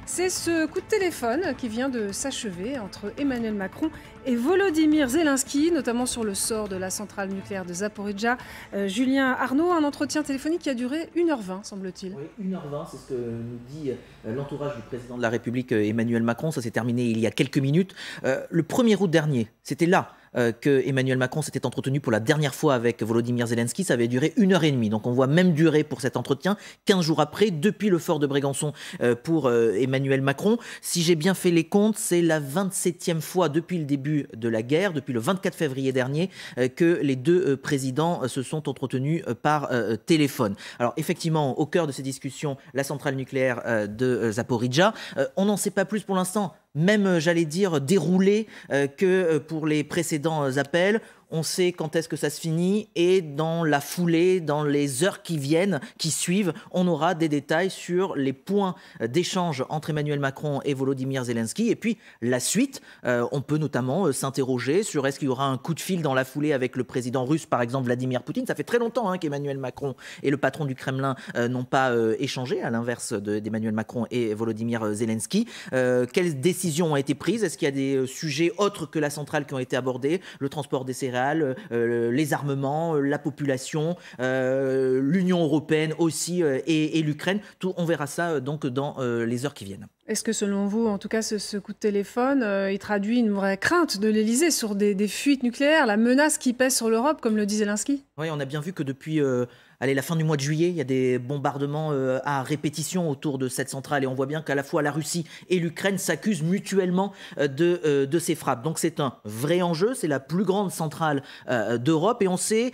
C'est ce coup de téléphone qui vient de s'achever entre Emmanuel Macron et Volodymyr Zelensky, notamment sur le sort de la centrale nucléaire de Zaporijjia. Julien Arnaud, un entretien téléphonique qui a duré 1h20, semble-t-il. Oui, 1h20, c'est ce que nous dit l'entourage du président de la République, Emmanuel Macron. Ça s'est terminé il y a quelques minutes. Le 1er août dernier, c'était là que Emmanuel Macron s'était entretenu pour la dernière fois avec Volodymyr Zelensky. Ça avait duré 1h30. Donc on voit même durée pour cet entretien, 15 jours après, depuis le fort de Brégançon pour Emmanuel Macron. Si j'ai bien fait les comptes, c'est la 27e fois depuis le début de la guerre, depuis le 24 février dernier, que les deux présidents se sont entretenus par téléphone. Alors effectivement, au cœur de ces discussions, la centrale nucléaire de Zaporijjia. On n'en sait pas plus pour l'instant. Même, j'allais dire, déroulé que pour les précédents appels. On sait quand est-ce que ça se finit et dans la foulée, dans les heures qui viennent, qui suivent, on aura des détails sur les points d'échange entre Emmanuel Macron et Volodymyr Zelensky. Et puis la suite, on peut notamment s'interroger sur est-ce qu'il y aura un coup de fil dans la foulée avec le président russe, par exemple Vladimir Poutine. Ça fait très longtemps qu'Emmanuel Macron et le patron du Kremlin n'ont pas échangé, à l'inverse d'Emmanuel Macron et Volodymyr Zelensky. Quelles décisions ont été prises? Est-ce qu'il y a des sujets autres que la centrale qui ont été abordés? Le transport des céréales, les armements, la population, l'Union européenne aussi et l'Ukraine. On verra ça donc dans les heures qui viennent. Est-ce que selon vous, en tout cas, ce coup de téléphone, il traduit une vraie crainte de l'Élysée sur des fuites nucléaires, la menace qui pèse sur l'Europe, comme le dit Zelensky? Oui, on a bien vu que depuis la fin du mois de juillet, il y a des bombardements à répétition autour de cette centrale et on voit bien qu'à la fois la Russie et l'Ukraine s'accusent mutuellement de ces frappes. Donc c'est un vrai enjeu, c'est la plus grande centrale d'Europe et on sait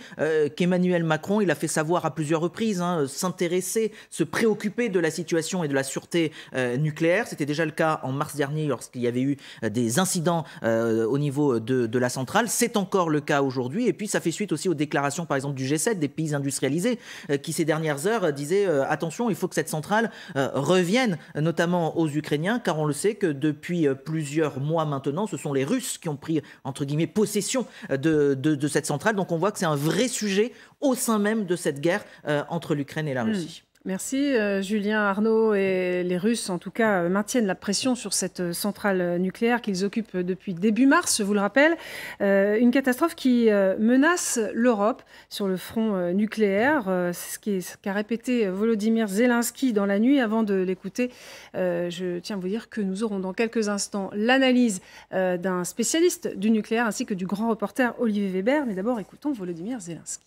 qu'Emmanuel Macron, il a fait savoir à plusieurs reprises, s'intéresser, se préoccuper de la situation et de la sûreté nucléaire. C'était déjà le cas en mars dernier lorsqu'il y avait eu des incidents au niveau de la centrale. C'est encore le cas aujourd'hui et puis ça fait suite aussi aux déclarations par exemple du G7, des pays industrialisés qui ces dernières heures disaient attention, il faut que cette centrale revienne notamment aux Ukrainiens car on le sait que depuis plusieurs mois maintenant, ce sont les Russes qui ont pris entre guillemets possession de cette centrale. Donc on voit que c'est un vrai sujet au sein même de cette guerre entre l'Ukraine et la Russie. Merci Julien Arnaud. Et les Russes, en tout cas, maintiennent la pression sur cette centrale nucléaire qu'ils occupent depuis début mars, je vous le rappelle. Une catastrophe qui menace l'Europe sur le front nucléaire. C'est ce qu'a répété Volodymyr Zelensky dans la nuit. Avant de l'écouter, je tiens à vous dire que nous aurons dans quelques instants l'analyse d'un spécialiste du nucléaire ainsi que du grand reporter Olivier Weber. Mais d'abord, écoutons Volodymyr Zelensky.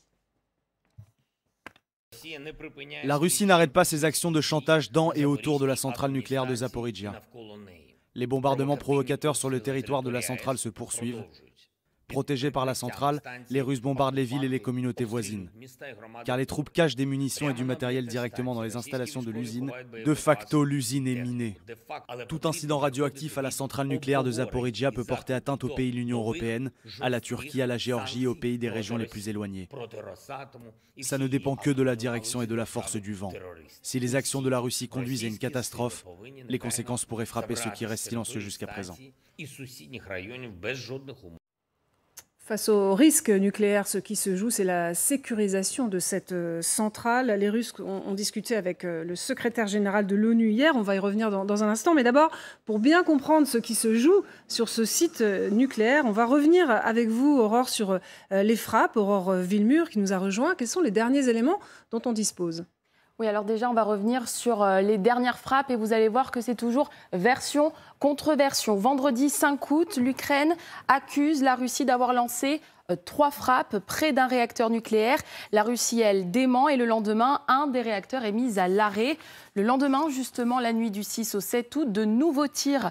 La Russie n'arrête pas ses actions de chantage dans et autour de la centrale nucléaire de Zaporijjia. Les bombardements provocateurs sur le territoire de la centrale se poursuivent. Protégés par la centrale, les Russes bombardent les villes et les communautés voisines. Car les troupes cachent des munitions et du matériel directement dans les installations de l'usine. De facto, l'usine est minée. Tout incident radioactif à la centrale nucléaire de Zaporijjia peut porter atteinte aux pays de l'Union européenne, à la Turquie, à la Géorgie et aux pays des régions les plus éloignées. Ça ne dépend que de la direction et de la force du vent. Si les actions de la Russie conduisent à une catastrophe, les conséquences pourraient frapper ceux qui restent silencieux jusqu'à présent. Face au risque nucléaire, ce qui se joue, c'est la sécurisation de cette centrale. Les Russes ont discuté avec le secrétaire général de l'ONU hier. On va y revenir dans un instant. Mais d'abord, pour bien comprendre ce qui se joue sur ce site nucléaire, on va revenir avec vous, Aurore, sur les frappes. Aurore Villemur qui nous a rejoint. Quels sont les derniers éléments dont on dispose ? Oui, alors déjà, on va revenir sur les dernières frappes et vous allez voir que c'est toujours version contre version. Vendredi 5 août, l'Ukraine accuse la Russie d'avoir lancé 3 frappes près d'un réacteur nucléaire. La Russie, elle, dément et le lendemain, un des réacteurs est mis à l'arrêt. Le lendemain, justement, la nuit du 6 au 7 août, de nouveaux tirs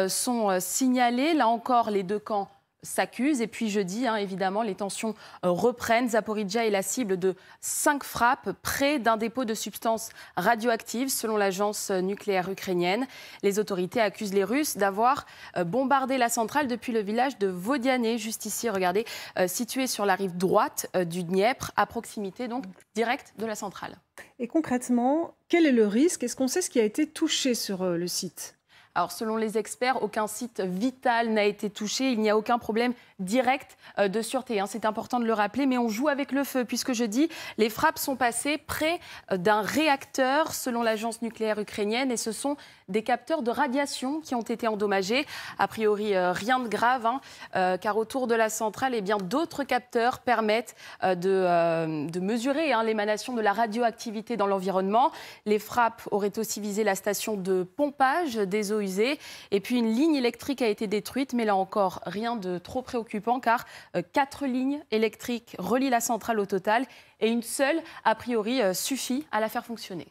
sont signalés. Là encore, les deux camps s'accusent. Et puis jeudi, évidemment, les tensions reprennent. Zaporijjia est la cible de 5 frappes près d'un dépôt de substances radioactives, selon l'agence nucléaire ukrainienne. Les autorités accusent les Russes d'avoir bombardé la centrale depuis le village de Vodiane, juste ici, regardez, situé sur la rive droite du Dniepr, à proximité donc directe de la centrale. Et concrètement, quel est le risque? Est-ce qu'on sait ce qui a été touché sur le site ? Alors, selon les experts, aucun site vital n'a été touché. Il n'y a aucun problème direct de sûreté. C'est important de le rappeler, mais on joue avec le feu, puisque je dis, les frappes sont passées près d'un réacteur, selon l'agence nucléaire ukrainienne, et ce sont des capteurs de radiation qui ont été endommagés. A priori, rien de grave, car autour de la centrale, d'autres capteurs permettent de mesurer l'émanation de la radioactivité dans l'environnement. Les frappes auraient aussi visé la station de pompage des eaux usées. Et puis une ligne électrique a été détruite, mais là encore, rien de trop préoccupant, car 4 lignes électriques relient la centrale au total, et une seule, a priori, suffit à la faire fonctionner.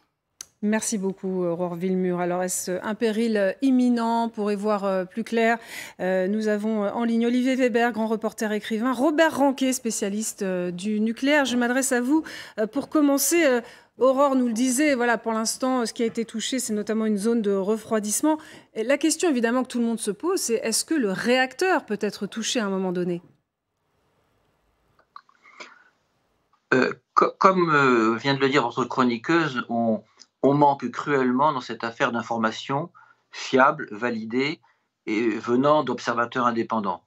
Merci beaucoup, Aurore Villemur. Alors, est-ce un péril imminent? Pour y voir plus clair, nous avons en ligne Olivier Weber, grand reporter écrivain, Robert Ranquet, spécialiste du nucléaire. Je m'adresse à vous pour commencer. Aurore nous le disait, voilà, pour l'instant, ce qui a été touché, c'est notamment une zone de refroidissement. Et la question, évidemment, que tout le monde se pose, c'est est-ce que le réacteur peut être touché à un moment donné? Comme vient de le dire votre chroniqueuse, on manque cruellement dans cette affaire d'informations fiables, validées et venant d'observateurs indépendants.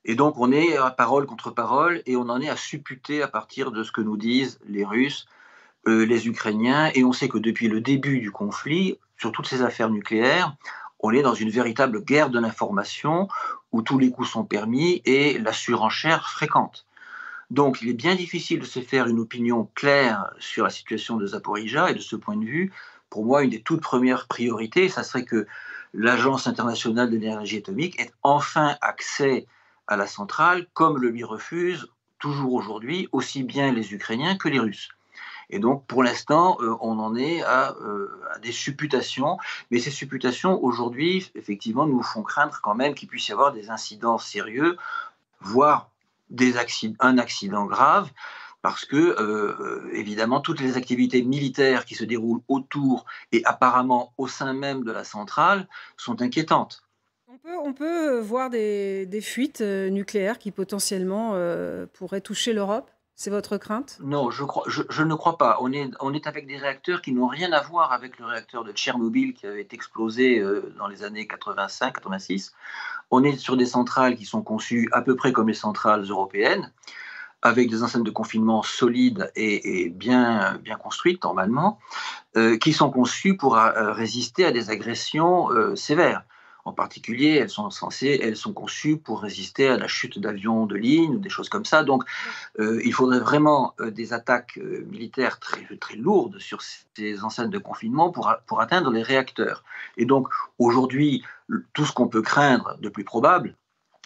Et donc on est à parole contre parole et on en est à supputer à partir de ce que nous disent les Russes, les Ukrainiens. Et on sait que depuis le début du conflit, sur toutes ces affaires nucléaires, on est dans une véritable guerre de l'information où tous les coups sont permis et la surenchère fréquente. Donc, il est bien difficile de se faire une opinion claire sur la situation de Zaporijia. Et de ce point de vue, pour moi, une des toutes premières priorités, ça serait que l'Agence internationale de l'énergie atomique ait enfin accès à la centrale, comme le lui refusent toujours aujourd'hui aussi bien les Ukrainiens que les Russes. Et donc, pour l'instant, on en est à des supputations. Mais ces supputations, aujourd'hui, effectivement, nous font craindre quand même qu'il puisse y avoir des incidents sérieux, voire un accident grave, parce que, évidemment, toutes les activités militaires qui se déroulent autour et apparemment au sein même de la centrale sont inquiétantes. On peut voir des fuites nucléaires qui potentiellement pourraient toucher l'Europe? C'est votre crainte? Non, je ne crois pas. On est avec des réacteurs qui n'ont rien à voir avec le réacteur de Tchernobyl qui avait explosé dans les années 85-86. On est sur des centrales qui sont conçues à peu près comme les centrales européennes, avec des enceintes de confinement solides et bien construites normalement, qui sont conçues pour résister à des agressions sévères. En particulier, elles sont conçues pour résister à la chute d'avions de ligne ou des choses comme ça. Donc, il faudrait vraiment des attaques militaires très, très lourdes sur ces enceintes de confinement pour atteindre les réacteurs. Et donc, aujourd'hui, tout ce qu'on peut craindre de plus probable,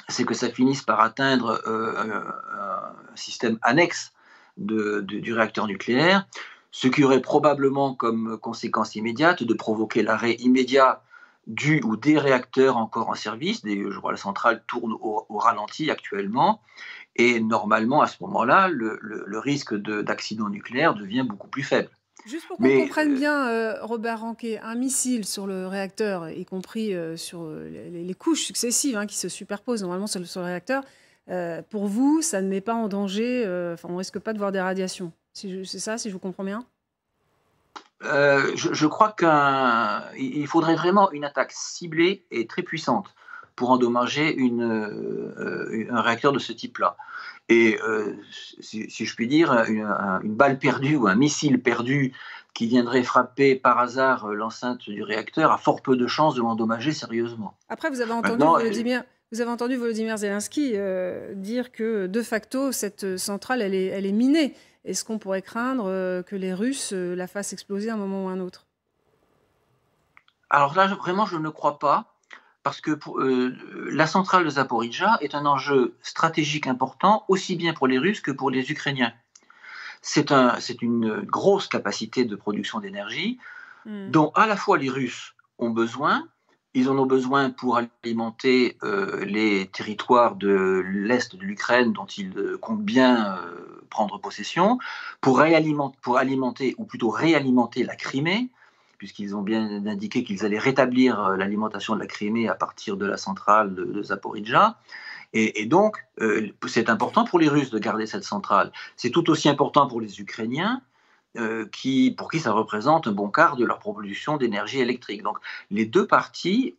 c'est que ça finisse par atteindre un système annexe du réacteur nucléaire, ce qui aurait probablement comme conséquence immédiate de provoquer l'arrêt immédiat du ou des réacteurs encore en service. Je vois la centrale tourne au ralenti actuellement, et normalement à ce moment-là, le risque d'accident nucléaire devient beaucoup plus faible. Juste pour qu'on comprenne bien, Robert Ranquet, un missile sur le réacteur, y compris sur les couches successives qui se superposent normalement sur le réacteur, pour vous, ça ne met pas en danger, on ne risque pas de voir des radiations. C'est ça, si je vous comprends bien? Je crois qu'il faudrait vraiment une attaque ciblée et très puissante pour endommager un réacteur de ce type-là. Et si je puis dire, une balle perdue ou un missile perdu qui viendrait frapper par hasard l'enceinte du réacteur a fort peu de chances de l'endommager sérieusement. Après, vous avez entendu Volodymyr Zelensky dire que de facto, cette centrale, elle est minée. Est-ce qu'on pourrait craindre que les Russes la fassent exploser à un moment ou à un autre? Alors là, vraiment, je ne crois pas, parce que la centrale de Zaporijia est un enjeu stratégique important, aussi bien pour les Russes que pour les Ukrainiens. C'est une grosse capacité de production d'énergie dont à la fois les Russes ont besoin. Ils en ont besoin pour alimenter les territoires de l'Est de l'Ukraine dont ils comptent bien prendre possession, pour alimenter, ou plutôt réalimenter la Crimée, puisqu'ils ont bien indiqué qu'ils allaient rétablir l'alimentation de la Crimée à partir de la centrale de Zaporijia. Et donc, c'est important pour les Russes de garder cette centrale. C'est tout aussi important pour les Ukrainiens, pour qui ça représente un bon quart de leur production d'énergie électrique. Donc les deux parties,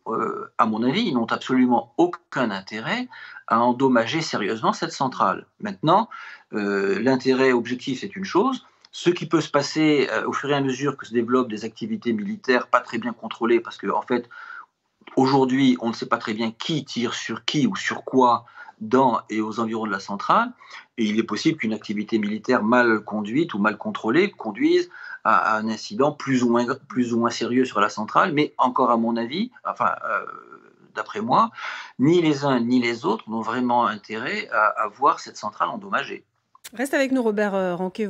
à mon avis, n'ont absolument aucun intérêt à endommager sérieusement cette centrale. Maintenant, l'intérêt objectif, c'est une chose. Ce qui peut se passer au fur et à mesure que se développent des activités militaires pas très bien contrôlées, parce qu'en fait, aujourd'hui, on ne sait pas très bien qui tire sur qui ou sur quoi dans et aux environs de la centrale. Et il est possible qu'une activité militaire mal conduite ou mal contrôlée conduise à un incident plus ou moins sérieux sur la centrale. Mais encore à mon avis, d'après moi, ni les uns ni les autres n'ont vraiment intérêt à voir cette centrale endommagée. Reste avec nous, Robert Ranquet.